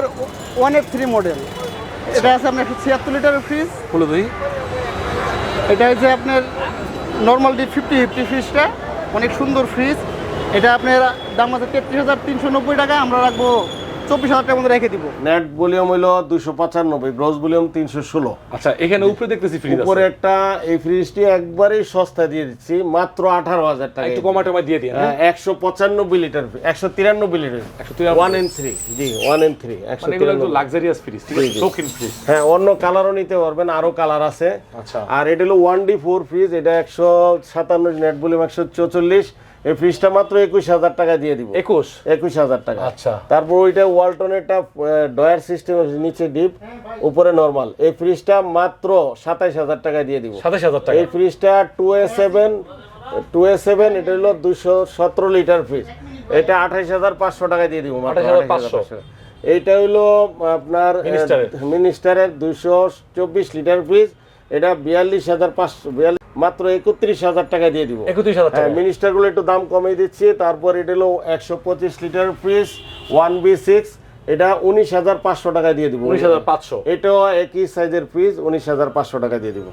আপনার 1F3 model. এটা আছে আপনার 76 লিটারের ফ্রিজ। খুলে দিই। এটা হচ্ছে আপনার নর্মাল ডি 50 ফ্রিজটা, অনেক সুন্দর ফ্রিজ। এটা আপনার দাম আছে 33,390 টাকা, আমরা রাখবো 24,000 টাকার মধ্যে রেখে দিব। নেট ভলিউম হলো 295, গ্রস ভলিউম 316। আচ্ছা, এখানে উপরে দেখতেছি ফ্রিজ আছে। উপরে একটা এই ফ্রিজটি একবারেই সস্তা দিয়ে দিচ্ছি, মাত্র 18,000 টাকা। একটু কমাটমা দিয়ে দিন। 195 লিটার, 193 লিটার, 1N3। জি 1N3, মানে এগুলো একটু 193। লাক্সারিয়াস ফ্রিজ, ঠিক আছে, শৌখিন ফ্রিজ। হ্যাঁ, অন্য কালারও নিতে পারবেন, আরো কালার আছে। আচ্ছা। আর এটা হলো 1D4 ফ্রিজ, এটা 157, নেট ভলিউম 144। এই ফ্রিজটা মাত্র 21,000 টাকা দিয়ে দিব। 21,000 টাকা। আচ্ছা। তারপর ওইটা ওয়ালটনেরটা ডয়ার সিস্টেম, নিচে ডিপ উপরে নরমাল। এই ফ্রিজটা মাত্র 27,000 টাকা দিয়ে দিব। 27,000 টাকা। এই ফ্রিজটা 2A7, এটা হলো 217 লিটার ফ্রিজ, এটা 28,500 টাকা দিয়ে দিব। 28,500। এইটা হলো আপনার মিনিস্টারের 224 লিটার ফ্রিজ, এটা 42,500, মাত্র 31,000 টাকা দিয়ে দিব। 31,000 টাকা। মিনিস্টার গুলো একটু দাম কমিয়ে দিচ্ছি। তারপর এটা হলো 125 লিটার ফ্রিজ 1B6, এটা 19,500 টাকা দিয়ে দিব। 19,500। এটাও একই সাইজের ফ্রিজ, 19,500 টাকা দিয়ে দিব।